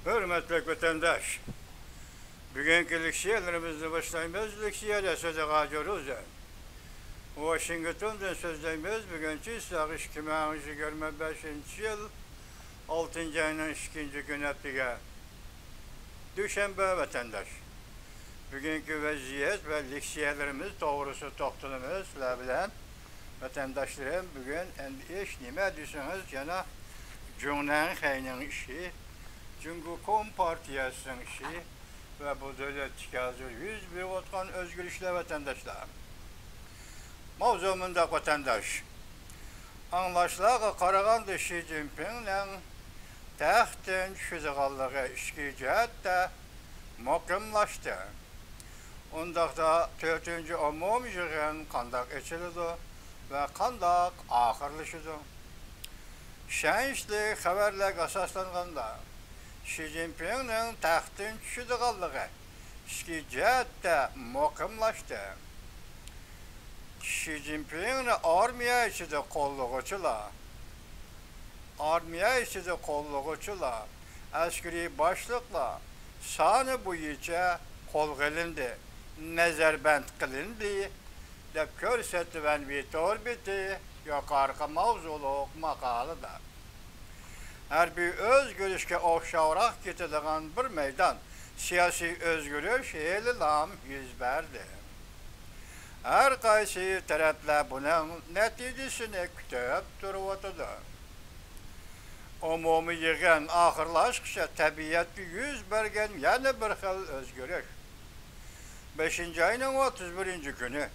Hürmetli vatandaş, bugünkü leksiyalarımızı başlayımız. Leksiyada sözü ağacıyoruz. Washington'dan sözleyimiz bugünkü sağış 2025 yıl 6. ayının 2. gün haftiga. Düşenbe vatandaş. Bugünkü vaziyet ve leksiyalarımız doğrusu toxtalımız bilen vatandaşlarım bugün iş nime diyorsanız yana Cumhuriyet Xeynin işi, Cumhuriyet Partiyası'nın işi ve bu devlet çıkazır 101 otkan özgür işler vatandaşlar. Mavzumunda vatandaş. Anlaşılağı Qaraganda Xi Jinping'le taxtın şüzüqallığı işgicette muhkemlaştı. Ondaqda 4. umum yığın qandaq içildi ve qandaq ahırlaşıdı. Şenişli xabarlarga asaslanğanda Xi Jinping'nin taxtın şüzüqallığı işgicette muhkemlaştı. Xi Jinping'ni armiya içinde kolluğuçular, askeri başlıkla sani boyunca kol qilindi, nazarband qilindi deb ko'rsatgan biti yuqorqi mavzuliq maqolada. Harbiy o'zgarishga o'xshavroq ketadigan bir maydon siyosiy o'zgarish e'lon yuz berdi. Her qaysi taraflar bunun neticesini kutib turibdi. Umumiy yig'in oxirlashguncha tabiatga yuz bergan yana bir xil o'zgarish. 5. ayning 31 kuni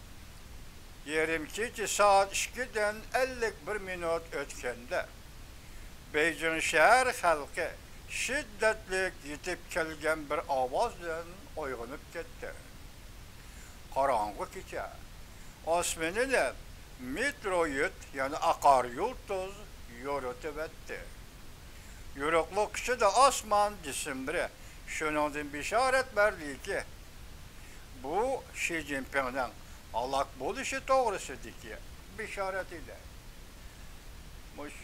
yarim kecha soat 2dan 51 minut o'tganda Beijing shahar xalqi shiddatli yetib kelgan bir ovoz bilan uyg'onib ketdi. Qorong'i kecha osmonini metroyut, yani aqar yulduz yo'ritib o'tdi. Yo'riqliq ichida osmon jismlari shuningdek bishorat berdiki, bu Xi Jinping'ning halok bo'lishi to'g'risidagi bishorat edi.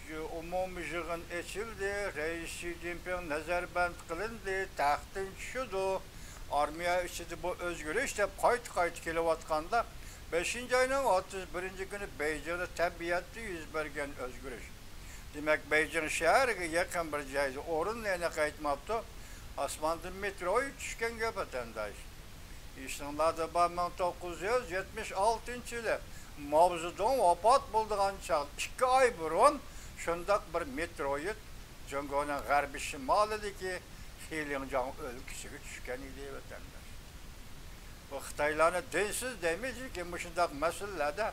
Şu umumiy yig'in ochildi, Reis Xi Jinping nazarband qilindi, taxtdan tushdi. Armiya içinde bu özgürlük deb qayt kelayotganda 5. ayının 31 günü Beijing'de tabiatda yuz bergan özgürlük. Demek Beijing shahriga yaqin bir joyda o'rinlarni qaytmabdi. Osmondan metroyu tushgan gap vatandosh. Ishlarda 1976 yili mavzudan vafot bo'lgan chaq 2 oy burun shundoq bir metroyu Jungoning g'arbiy shimolidagi Xiliang o'lkasiga tushgan edi vatandosh. Bu Xitoylarni dinsiz demaydi ki, bu shundoq masalalarda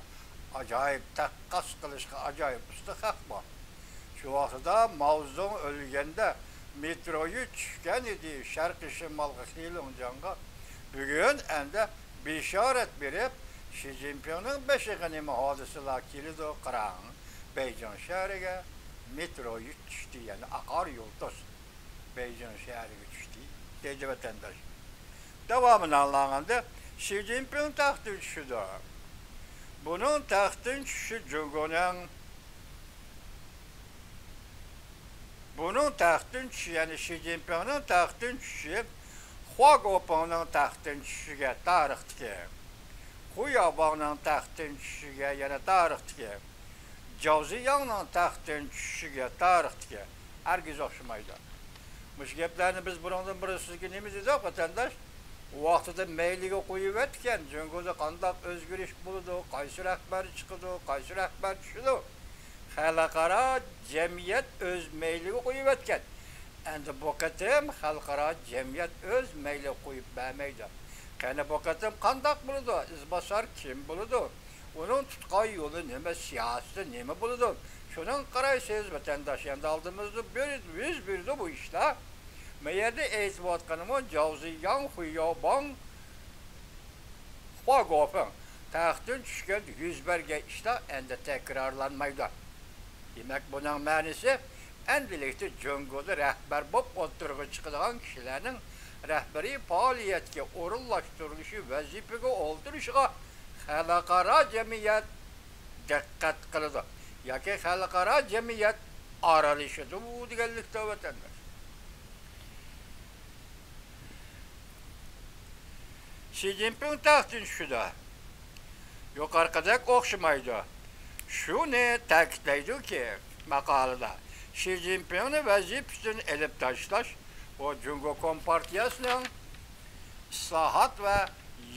ajoyib taqqos qilishga ajoyib ustahaq bor. Shu vaqtda mavzu o'lganda metroyu tushgan edi sharqiy shimolga Xiliangga. Bugun endi bishorat berib Xi Jinpingning beshig'i nima hodisalar keldi qarang. Beijing shahriga metroyu tushdi, ya'ni aqar yulduz Beijing shahriga tushdi deydi vatandosh. Devamını anlaganda Xi Jinping taxtdan tushdi. Bunun taxtdan tushishi yani Xi Jinpingning taxtdan tushishi Huagopingning taxtdan tushishiga tarixdagi, Hu Yaobangning taxtdan tushishiga yana tarixdagi, Zhao Ziyangning taxtdan tushishiga tarixdagi hargiz o'xshamaydi. Bu gaplarni biz burundan biri sizga nima dedik vatandosh? Vaqtida mayliga qo'yib o'tgan, Jungoda qandoq o'zgarish bo'ldi, qaysi rahbar chiqdi, qaysi rahbar tushdi. Xalqaro jamiyat o'z mayliga qo'yib o'tgan. Endi bu qatim xalqaro jamiyat o'z mayliga qo'yib bermaydi. Qani bu qatim qandoq bo'ldi? Izbosar kim bo'ldi? Uning tutqay yo'li nima, siyosati nima bo'ldi? Şunun qaraysiz vatandaş, endi oldimizda yuz berdi bu ishlar. Mayerda aytib o'tganimon Zhao Ziyang, Hu Yaobang, Huagoping taxtdan tushgan yuz bergan ishlar endi takrorlanmaydi. Demak, buning ma'nosi endilikda Jungoda rahbar bo'lib o'tirg'i chiqadigan kishilarning rahbariy faoliyatga o'rinlashtirilishi, vazifaga oldirishiga xalqaro jamiyat diqqat qiladi. Yoki xalqaro jamiyat aralashadi bu deganlikda vatandosh. Xi Jinping taxtdan tushdi. Yuqorqidek o'xshamaydi. Shuni ta'kidlaydiki, maqolada Xi Jinpingni vazifasidan elib tashlash o Jungo Kompartiyasining islohot va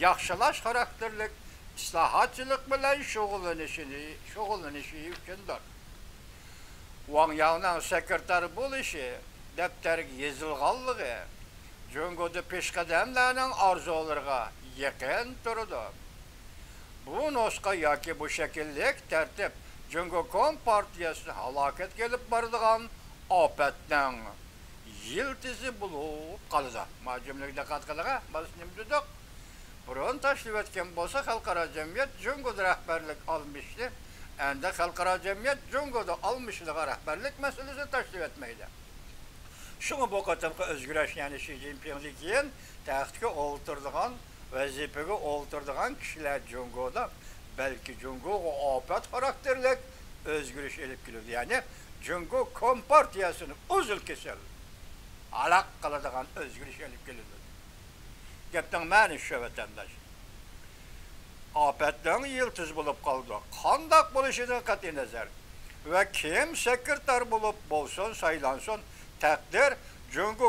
yaxshilash xarakterlik islohotchilik bilan shug'ullanishi uchundir. Wang Yangning sekretari bo'lishi, daftarga yozilganligi Jungoda peshqadamlarning orzulariga yaqin turdi. Bu nusxa yoki bu shakllik tartib Jungo Kompartiyasini halokat kelib boradigan ofatning yiltizi bo'lib qoldi. Majumlik diqqat qiling, biz nima dedik? Burun tashlab o'tgan bo'lsa xalqaro jamiyat Jungoda rahbarlik olmishdi. Endi xalqaro jamiyat Jungoda olmishligiga rahbarlik masalasini tashlab o'tmaydi. Shunga bu qatorga o'zgarish, ya'ni Xi Jinpingdan keyin taxtga o'ltiradigan, vazifaga o'ltiradigan kishilar Jungoda balki Jungoga ofat xarakterlik o'zgarish elib keladi. Ya'ni Jungo Kompartiyasini uzil kesel alaq qiladigan o'zgarish elib keladi. Gapning ma'nosi shu vatandosh. Ofatdan yiltiz bo'lib qoldi. Qanday bo'lishidan qat'iy nazar va kim sekretar bo'lib bo'lsin, saylansin, taqdir Jungo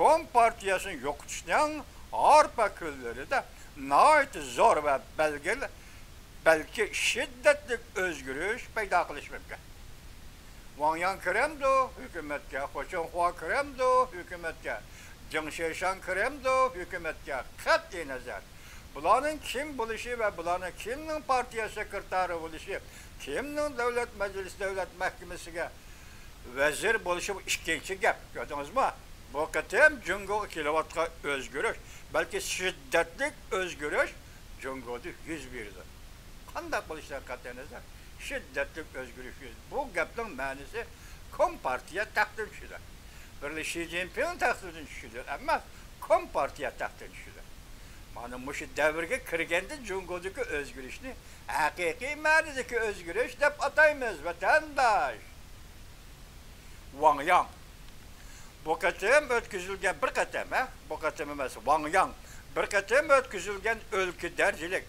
Kompartiyasini yo'qotishning arpa kunlarida nəhayət zor və belki şiddetli özgürlük paydo qilish mumkin. Wang Yang kiremdi hukumatga, Xo'chanxo kiremdi hukumatga, Jiang Shershan kiremdi hukumatga. Qat'iy nazar. Bularning kim bo'lishi va bularning kimning partiya sekretari bo'lishi, kimning davlat majlisi, davlat mahkamasiga vazir bo'lishi bu ikkinchi gap. Ko'rdingizmi? Bu qatam Jungoga kelayotgan o'zgarish, balki shiddatli o'zgarish Jungoda yuz berdi. Qanday bo'lishidan qat'iy nazar shiddatli o'zgarish. Bu gapning ma'nosi Kompartiya taxtdan tushdi. Birli Xi Jinping taxtdan tushdi, ammo Kompartiya taxtdan tushdi. Mana shu davrga kirganda Jungodagi o'zgarishni haqiqiy ma'nodagi o'zgarish deb ataymiz vatandosh. Wang Yang bu qatam o'tkazilgan bir qatam, bu qatam emas, Wang Yang bir qatam o'tkazilgan o'lka darajalik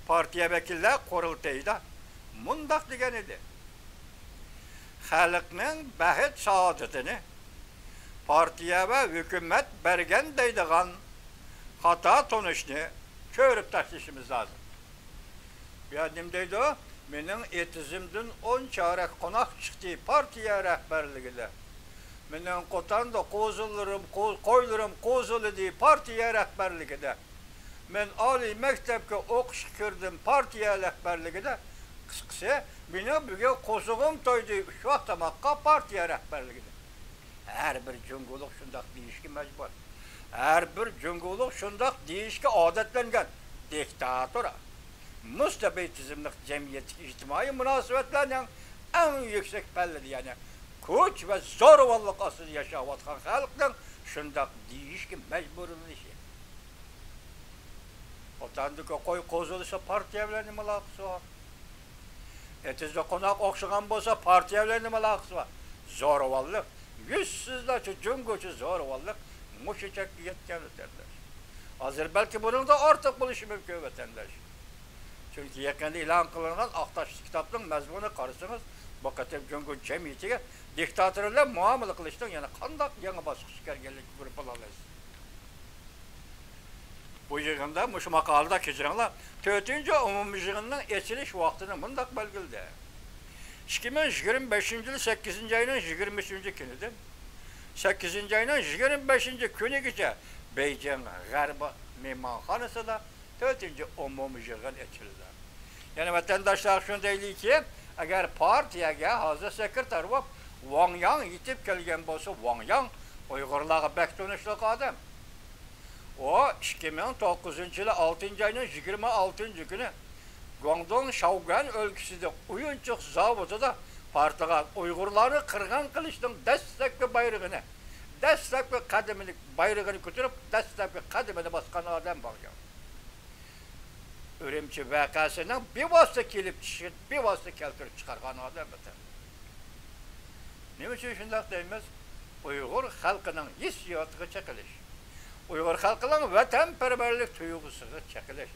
partiya vakillar qurultayida mundaq degan edi. Xalqning baxt saodatini partiya va hukumat bergan deydigan xato tonishni ko'rib tashlashimiz lozim. Bu nima deydi? Mening etizimdan 10 chorak qo'noq chiqdi partiya rahbarligida. Mening qotanda qo'ylarim qo'zildi partiya rahbarligida. Men oliy maktabga o'qish kirdim partiya rahbarligida. Qisqasi, meni bugun qo'zig'im to'ydi shu vaqtda partiya rahbarligida. Har bir junguluq shundoq deyishga majbur. Her bir Jungolik şundak deyişki odatlangan diktator. Müstabey tizimlik cemiyetlik ictimai münasebetlerinin en yüksek pelledi, yani kuch ve zorvallık asıl yaşavatkan halkın şundak deyişki mecburuluğu. Otandaki koy kozulursa partiya bilen nima alakası var? Etizde konak okşagan bolsa partiya bilen nima alakası var? Zorvallık, yüzsüzlerçe Jungoçu zorvallık muşacak yetken vatandaş. Hazır belki bunun da artık buluşu mümkün vatandaş. Çünkü yakında ilan kılınan Aktaş kitabının mezmunu karısınız. Bu katım Jungo cemiyetiyle diktatörle muamele kılıştın, yani kandak yanı basık çıkargenlik grup alalıyız. Bu yığında, şu makalada keçirenler, 4. umumi yığının etiliş vaktini bundak belgildi. 2025 yılı 8. ayının 23. günüdür. 8. ayının 25. günü gece Beijing G'arbi mehmonxonasida 4. umumi yig'in etildi. Yani vatandaşlar şunu deylik ki, eğer partiyaga hozir sekretar bo'lib Wang Yang yetib kelgan bo'lsa, Wang Yang Uyg'urlarga bek tunishli odam. O 2009 yılı 6. ayının 26. günü Guangdong Shaogan өлkəsində oyuncaq zavodida partiyaga Uyg'urlarni qirg'in qilishning dastlabki bayrog'ini, dastlabki qadamini bayrog'ini ko'tarib, dastlabki qadamini bosgan odam bo'lgan. Urumchi voqeasining bevosita kelib chiqib, bevosita keltirib chiqargan odam ekan. Nima uchun shunday deymiz? Uyg'ur xalqining hissiyotiga chiqilish, Uyghur halkının vatanperverlik tuyg'usiga chekilish,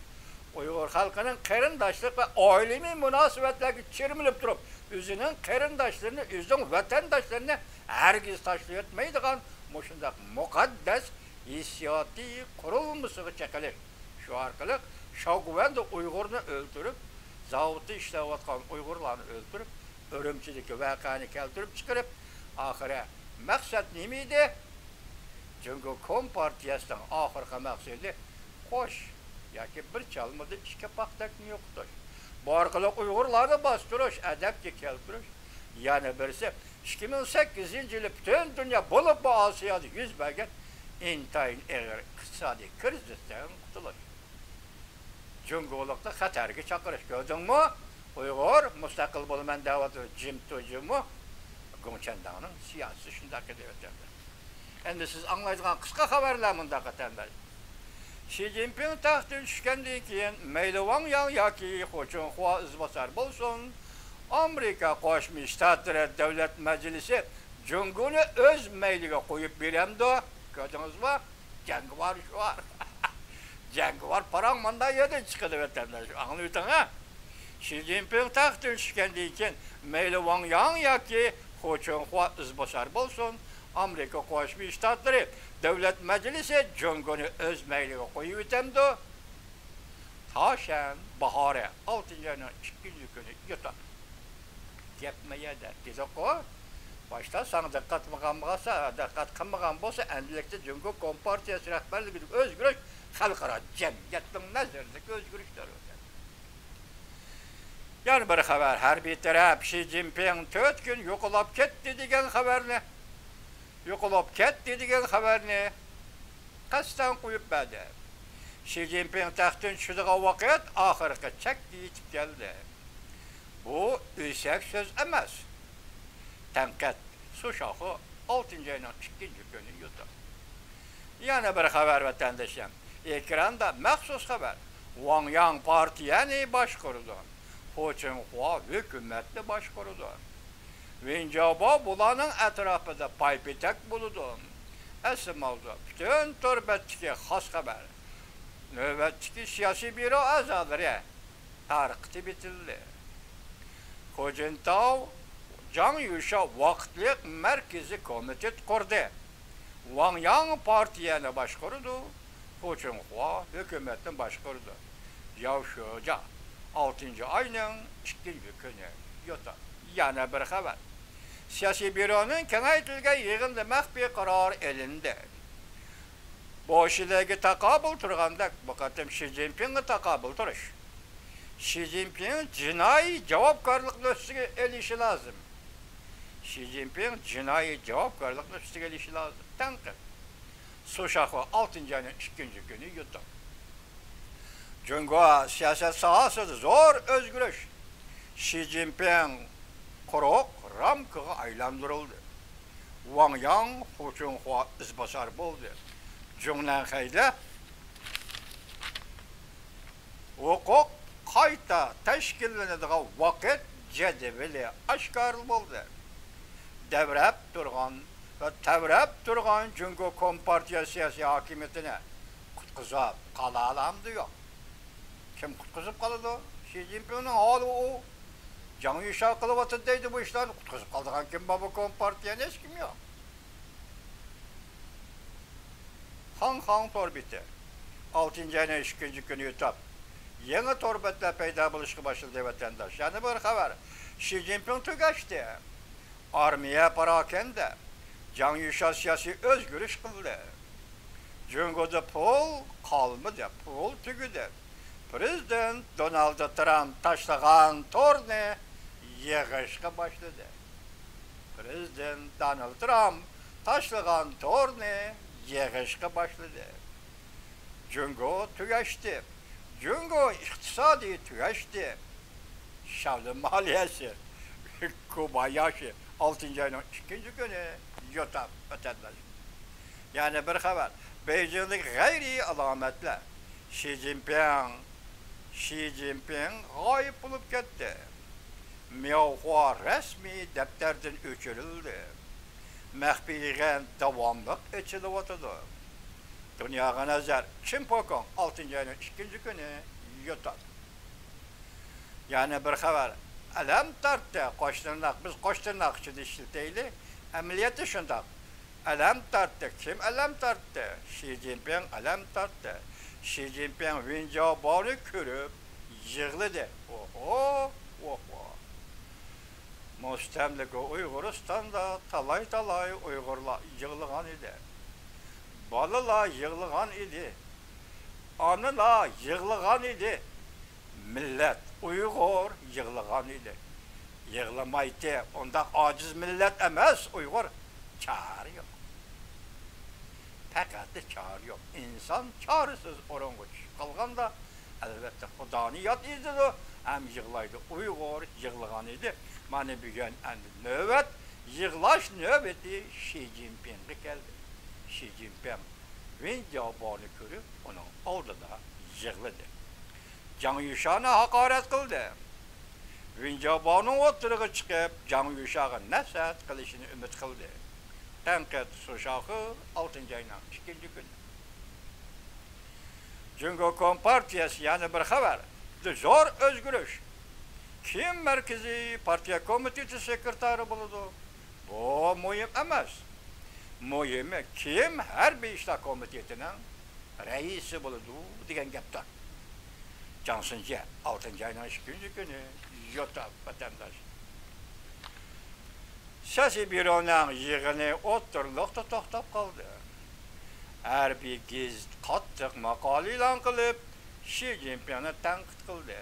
Uyghur halkının qarindoshlik va oilaviy munosabatlarga chirmilib turib, o'zining qarindoshlarini, o'zining vatandoshalarini hargiz tashlab o'tmaydigan shunday muqaddas hissiyotiy qurilmasiga chekilish. Shu orqali Shoguvanda Uyg'urni o'ldirib, zavodda ishlayotgan Uyg'urlarni o'ldirib, Urumchidagi voqeani keltirib chiqarib, oxiri maqsad nima edi? Jungo Kompartiyasining oxirgi maqsadi qo'sh yoki bir chalmada ikki paxtakni yo'qotish. Bu orqali Uyg'urlarni bostirish, adabga keltirish. Yana birisi 2008-yili butun dunyo bo'lib bu Osiyoda yuz bergan intayin og'ir iqtisodiy krizisdan qutulish. Jungolikni xatarga chaqirish. Ko'rdingmi? Uyg'ur mustaqil bo'laman da'vati jim tojimi Gumchandangning siyosiy shunday deb o'tadi. Endi siz anglaydigan qisqa xabarlar bunda qatanlar. Xi Jinping taxtdan tushgandan keyin mayli Wang Yang yoki Hu Chunhua izbosar bo'lsin, Amerika Qo'shma Shtatlari Davlat Majlisi Junguni o'z mayliga qo'yib beramdi. Ko'rdingizmi? Jangovar shu var. Jangovar parang manda yerdan chiqadi vatanlar. Anglayotding ha? Xi Jinping taxtdan tushgandan keyin mayli Wang Yang yoki Hu Chunhua izbosar bo'lsin, Amerika Qo'shma Shtatlari Davlat Majlisi Junguni o'z mayliga qo'yib o'tamdi. Toshon bahori 6-oyning 2-kuni yotib. Gapmayadi. Dedi-ku, boshda sana diqqat qilmagan bo'lsa, endilikda Jungo Kompartiyasi rahbarligiga o'zgarish xalqaro jamiyatning nazaridagi o'zgarishlar o'tadi. Yana bir xabar, harbiy taraf Xi Jinping 4 kun yo'qolib ketdi degan xabarni qasddan qo'yib berdi. Xi Jinping taxtdan tushadigan vaqt oxirgi chakka yetib keldi. Bu o'sak so'z emas. Tanqid Sushoxi 6-oyning 2-kuni yutdi. Yana bir xabar vatandoshlar. Ekranda maxsus xabar. Wang Yang partiyani boshqardi. Hu Chunhua hukumatni boshqardi. Wen Jiabo bularning atrofida paypitak bo'ldi. Asl mavzu butun turbatdagi xos xabar. Navbatdagi siyosiy biro a'zolari tarqitib etildi. Hojintao Zhang Yusha vaqtli markaziy komitet qurdi. Wang Yang partiyani boshqardi, Hu Chunhua hukumatni boshqardi. Yao Shuja 6-oyning 2-kuni yotdi. Yana bir xabar. Siyosiy bironing kengaytirilgan yig'inda maxfiy qaror elindi. Boshidagi taqobil turganda bu qatim Xi Jinpingga taqobil turish. Xi Jinping jinoiy javobgarlikni ustiga elishi lozim. Xi Jinping jinoiy javobgarlikni ustiga elishi lozim. Tanqid. Sushoxi 6-oyning 2-kuni yutdi. Jungo siyosat sohasida zo'r o'zgarish. Xi Jinping quruq ramkaga aylantirildi. Wang Yang, Hu Chunhua izbosar bo'ldi. Jungnan hayda huquq qayta tashkillanadigan vaqt jadvali oshkor bo'ldi. Tavrab turgan Jungo Kompartiyasi siyosiy hokimiyatini qutqizib qala olamdi yo'q. Kim qutqizib qoladi? Xi Jinpingning holi u. Zhang Yusha qilib o'tdi bu ishlarni qutqizib qoldigan kim bu Kompartiyani hech kim yo'q. Hang torbiti 6-oyning 2-kuni yutib, yangi torbatlar paydo bo'lishga boshladi vatandosh. Yana bir xabar. Xi Jinping tugashdi. Armiya parakanda Zhang Yusha siyosiy o'zgarish qildi. Jungoda pul qolmadi, pul tugadi. Prezident Donald Trump tashlagan torni yig'ishga boshladi. Prezident Donald Trump tashlagan torni yig'ishga boshladi. Jungo tugashdi. Jungo iqtisodiy tugashdi. Shavli moliyasi Kobayashi 6-oyning 2-kuni yotib o'tadi. Yana bir xabar. Beijinglik g'ayriy alomatlar. Xi Jinping g'oyib bo'lib ketdi. Miaohua rasmiy daftardan o'chirildi. Maxfiylig'an davomli ichilib o'tadi. Dünyaya nazar Çin Pokon 6. ayının 2. günü yutar. Yani bir haber alam tarttı koştırnak biz koştırnakçı işleteyli ameliyatı şundak. Alam tarttı kim alam tarttı? Xi Jinping alam tarttı. Xi Jinping Winjao bağını körüp yığılıdı. Oho oho. Müstemlike Uyguristan'da talay Uygurlar yığılgan idi. Balılar yığılgan idi. Anılar yığılgan idi. Millet Uygur yığılgan idi. Yığılamaydı. Onda aciz millet emez Uygur. Çare yok. Fakat çare yok. İnsan çaresiz oranguç kalgan da elbette Xudanı yat idi de hem yığılaydı. Uygur yığılgan idi. Mani bugün nöbet yığlaş nöbeti Xi Jinping'e geldi. Xi Jinping Winjao bağını körüp onun orada da yığladı. Can Yuşan'a hakaret kıldı. Winjao bağının oturuğa çıkıp Can Yuşan'a nəsihət kılışını ümit kıldı. Tenkit suşağı 6. ayının 2. günü. Çünkü Kompartiyası yani bir haber. Zor özgürlük. Kim merkezi partiya komitesi sekreteri buludu? Bu mühim emez. Mühimi kim her bir işler komitetinin reisi buludu diyen gaptar. Cansınca 6. ayının 2. günü yutar vatandaş. Siyasi büronun yığını oturlukta toxtab kaldı. Her bir giz kattık makale ilan kılıp Xi Jinping'e tenkit kıldı.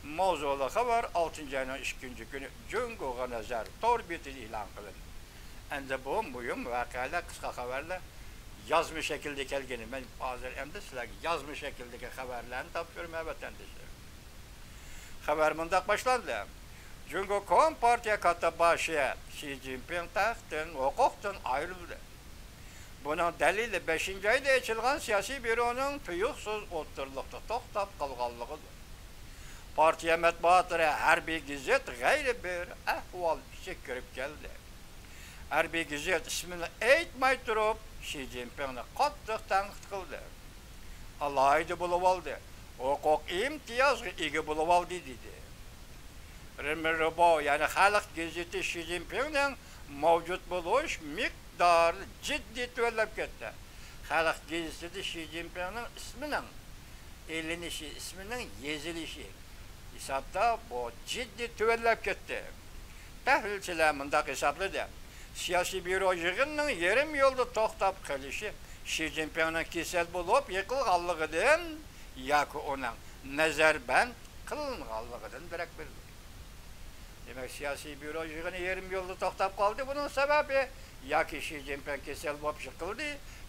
Mavzulu haber 6. ayının 2. günü Cungo'ya nazar torbeti ilan kılın. Ende bu mühim vakalar kısa haberler yazma şekilde kelgeni. Ben hazır emde sizlerge yazma şekildeki haberlerini tapıyorum vatandaşlar. Haber mındak başlandı. Cungo Kompartiya Katabaşı Xi Jinping taxtın, hukuktan ayrıldı. Bunun delili 5. ayda açılgan siyasi büronun tuyuksuz oturlukta toxtab kalğanlığıdır. Partiya mətbuatları her bir gizet gayri bir ahval çekirip geldi. Her bir gizet ismini aytmay turup Xi Jinping'ni qattiq tanqid kıldı. Alaydı bulup aldı. Hukuk imtiyazı igi bulup aldı dedi. Rimmerbo yani Halk Gazeti Xi Jinping'nin mevcut buluş miktarı ciddi tüvellep gitti. Halk Gazeti Xi Jinping'nin isminin elinişi, isminin yezilişi hesapta bu ciddi tüvellep gitti. Təhlilçiler mındak hesapladı. Siyasi büro yığınının yarım yolda toxtab qılışı Xi Jinping'nin kesel bulup yıkılğanlığıdan yoki onun nazarband qılınğanlığıdan darak berdi. Demek siyasi büro yığını yarım yolda toxtab kaldı. Bunun sebebi yoki Xi Jinping kesel bulup yıkıldı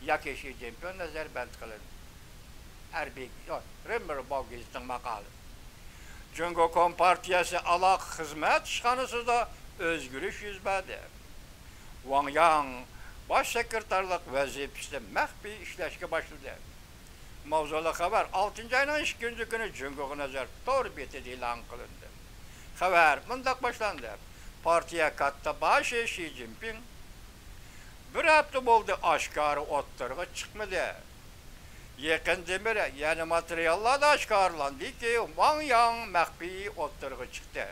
yoki Xi Jinping nazarband qılındı. Her bir Rimmerbo gazetinin makalı. Cungo Kompartiyası alaq hizmet işxanası da özgürlük yüzbedi. Wang Yang baş sekreterlik vazifesinde məxfi işleşke başladı. Mavzulu haber 6. ayının 2. günü Cungo'ya nazar torbeti ilan kılındı. Haber mındak başlandı. Partiya Katabaşı Xi Jinping bir hafta oldu aşkarı oturuğa çıkmadı. Yakın demire yani materyaller da aşkarlandı ki Wang Yang məxfi oturuğa çıktı.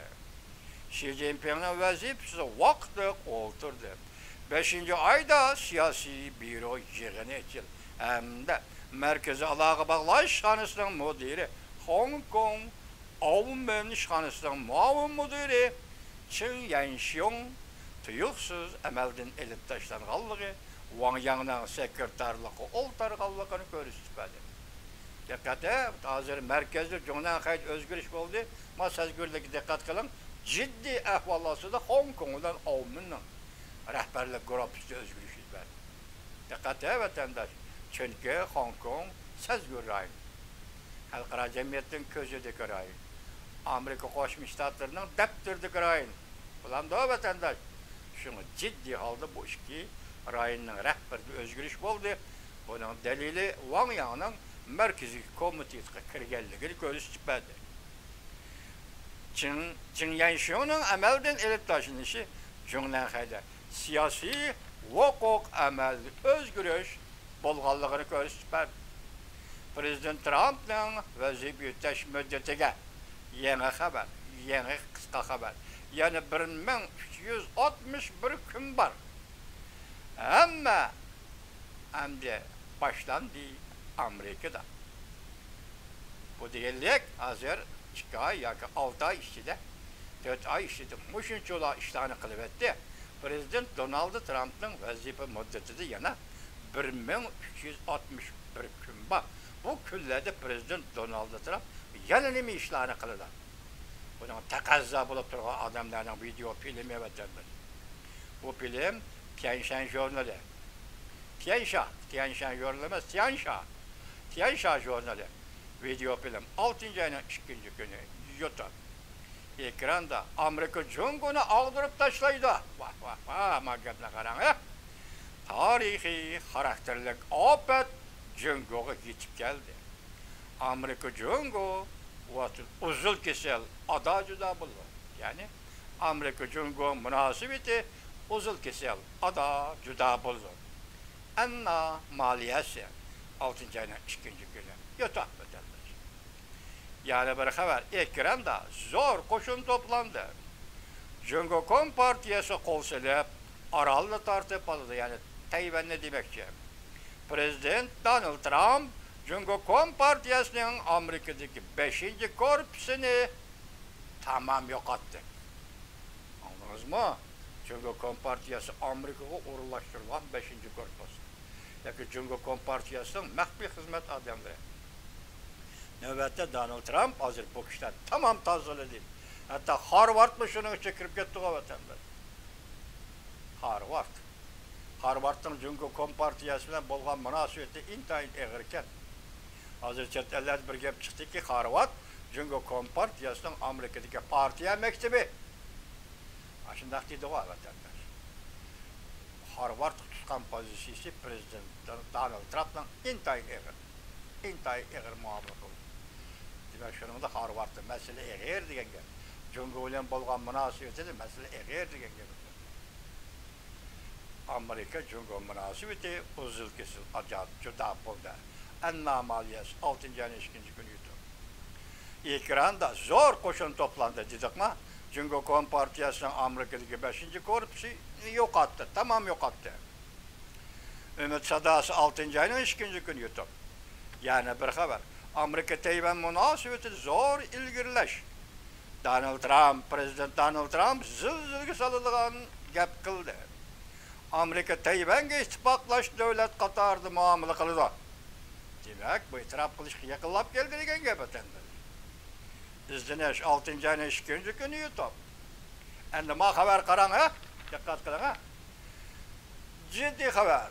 Xi Jinping'in vazifesi vakti oturdu. 5. ayda siyasi büro yığını açıldı. Hem de Merkezi Alaqa Bağlayış İşxanasının müdiri Hong Kong Avmen İşxanasının muavin müdiri Chen Yanxiong tuyuqsuz əməldən elib taşlanğanlığı Wang Yang'ın sekreterliği oltarğanlığını görüstüpədi. Diqqətə, hazır merkezli Cumhuriyet Xeyt özgürlük oldu. Mas özgürlüğü dikkat kılın. Ciddi ahvallası da Hong Kong'dan Avmen'in rəhbərlik qrupüstü özgürlük izbədi. Diqqətə vətəndaş. Çünkü Hong Kong sezgür rayın. Halkara cemiyetin közüdük rayın. Amerika Koşmuş Ştatlarının deptirdik rayın. Ulan da vatandaş. Şunu ciddi halde bu işki rayının rehberli özgürlük oldu. Bunun delili Wang Yang'ın merkezi komitesi kirgelliğini görüstüpedi. Çin Yanxiong'un emelden elip taşınışı Cumhuriyet siyasi hukuk emelli özgürlük bolğanlığını gösterip Prezident Trump'ın vaziyet yürütüş müddetiga yeni haber, yeni kısa haber. Yani 1361 gün var. Ama hamda başlandı Amerika'da. Bu değillik hazır 2 ay yoki 6 ay ichida 4 ay ichida mushunchalar ishlarni qilib etdi. Prezident Donald Trump'ning vazifa muddatida yana 1361 kun bor. Bu kunlarda Prezident Donald Trump yana nima ishlarni qiladi? Buni taqazzo bo'lib turgan odamlarning video filmi vatandir. Bu film Tianshan jurnali. Tianshan jurnali emas, Tianshan jurnali. Video film 6. ayının 2. günü YouTube. Ekranda Amerika Cumhurbaşkanı aldırıp taşlaydı. Vah, magabına qarang. Tarihi karakterlik afet Cumhurbaşkanı'na yetip geldi. Amerika Cumhurbaşkanı uzul kesel ada juda buldu. Yani Amerika Cumhurbaşkanı münasebeti uzul kesel ada juda buldu. Anna maliyesi 6. ayının 2. günü YouTube. Yani bir haber ekranda zor koşun toplandı. Cumhurbaşkanı Partiyası kolselep aralını tartıp aldı. Yani Tayvan ne demekçi? Prezident Donald Trump Cumhurbaşkanı Partiyası'nın Amerika'daki 5. korpusunu tamam yok etti. Anladınız mı? Cumhurbaşkanı Partiyası Amerika'ya uğurlaştırılan 5. korpus. Yani Cumhurbaşkanı Partiyası'nın mahfi hizmet adamları. Növbette Donald Trump hazır bu kişiler tamam tazılı değil. Hatta Harvard mı şunun için kirip gitti o vatandaş. Harvard'ın Cumhurbaşkanı Partiyası bilen bolğan münasebeti intayin eğirken hazır chet ellerden bir gep çıktı ki Harvard Cumhurbaşkanı Partiyası'nın Amerika'daki partiya mektebi. Aşındak dedi o vatandaş. Harvard tutkan pozisiyesi Prezident Donald Trump'la intayin muamele kıldı. Demek şunun da Harvard'da mesele eğer diyen gel. Cumhurbaşkanı bolğan münasebeti de mesele eğer diyen gel. Amerika Cumhurbaşkanı münasebeti uzul kesil acayip juda buldu. Enna maliyesi 6. ayın 2. günüydü. Ekranda zor koşun toplandı dedik mi? Cumhurbaşkanı Partiyası'nın Amerika'daki 5. korpusu yok attı. Tamam yok attı. Ümit Sadası 6. ayın 2. günüydü. Yani bir haber. Amerika-Tayvan münasebeti zor ilgirleş. Prezident Donald Trump zilzilge salınılan gap kıldı. Amerika-Tayvan'ga ittifaqlaş devlet qatarida muamele kıldı. Demek bu itiraf kılışkı yakınlap geldi degen gap etendi. İzdiniş 6. ayın 2. günü YouTube. Endi ma haber qarang ha? Dikkat kılın ha? Ciddi haber.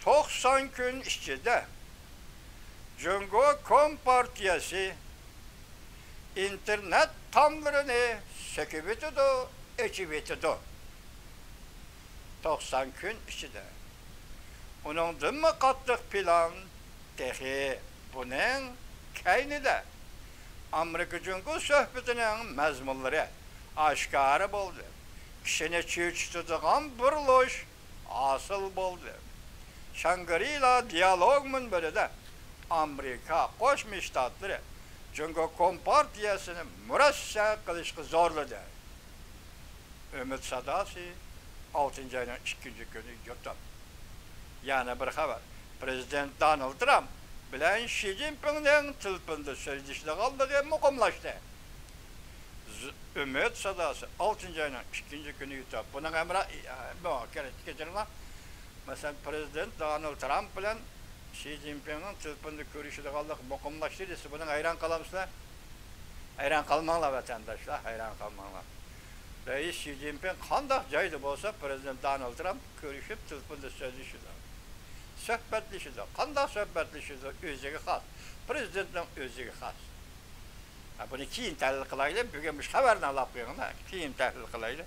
90 gün içinde Cumhurbaşkanı Partiyası internet tamlarını söküp etdi, içip etdi. 90 gün içinde. Onun dımı katlık plan tehi bunun kaynıda Amerika Cumhurbaşkanı söhbetinin mezmunları aşkarı oldu. Kişine çiğçtüdüğün buruluş asıl oldu. Shangri-La diyalogun böyle de Amerika Koşmuş Ştatları Cumhurbaşkanı Partiyası'nı mürəssəh kılışkı zorladı. Ümit Sadası 6. ayın 2. günü YouTube. Yani bir haber. Prezident Donald Trump bilen Xi Jinping'in tılpında sözleşti kaldığı mukumlaştı. Ümit Sadası 6. ayın 2. günü YouTube. Bunun emri geçirme. Mesela Prezident Donald Trump bilen Xi Jinping'in tılpında görüşüde kaldık mukumlaştı dese bunun hayran kalamsızlar. Hayran kalmalı vatandaşlar, hayran kalmalı. Reis Xi Jinping kandak caydı olsa Prezident Donald Trump görüşüp tılpında sözleşiyor. Söhbetleşiyor. Kandak söhbetleşiyor. Özüge xas. Prezidentin özüge xas. Bunu keyin tahlil qilaylik. Bugün xabarni alib qo'yinglar. Keyin tahlil qilaylik.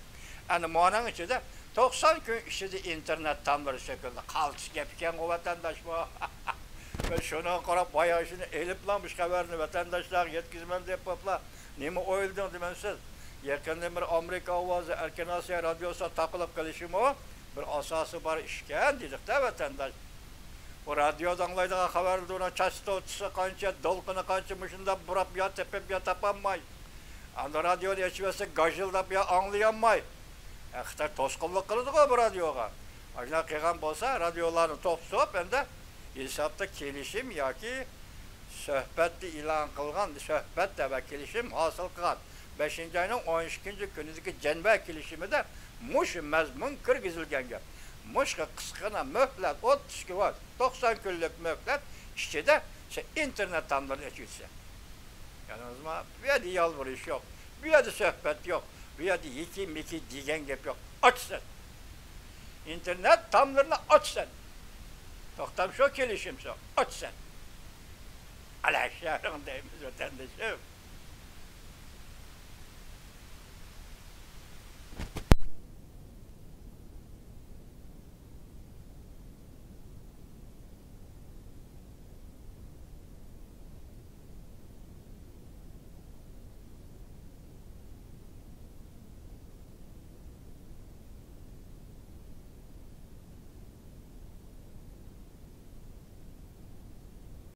Ana muanan ichida 90 kun ichida internet tamlari shekilli qaltis gap ekan o vatandaş bu. Ben şuna qarab boyashini eliblanmış xabarni vatandaşlar yetkizmem deb poplar. Nima o'yilding demansiz? Yaqinda bir Amerika ovozi Erkin Osiyo radiosi taqilib qilishimi bir asosi bor ishkan dedik-da vatandaş. Bu radyodan anlaydığı haberduğuna частотасы qancha, dolqini qancha muşunda burap ya tepep ya tapanmay. Anda radyo geçmesi gajıldap ya anlayanmay. Xitay tosqunluq qiladi-ku bu radyoga. Ajna qilgan bo'lsa, radiolarni to'xtatib, endi hesabda kelishim yoki suhbatni e'lon qilgan, suhbat va kelishim hosil qilgan 5-oyning 12-kunidagi janba kelishimida mush mazmun kirgizilgan gap. Mushqa qisqana möhlat 30 kun, 90 kunlik möhlat ichida internet tamlarını açılsa. Yani o zaman bir yerde yalvarış yok, bir yerde sohbet yok, bir yerde yeki meki diyen gap yok. Açsın. İnternet tamlarını açsın. Toktam şu kelişimse açsın. Alaşağın deyimiz vatandaşım.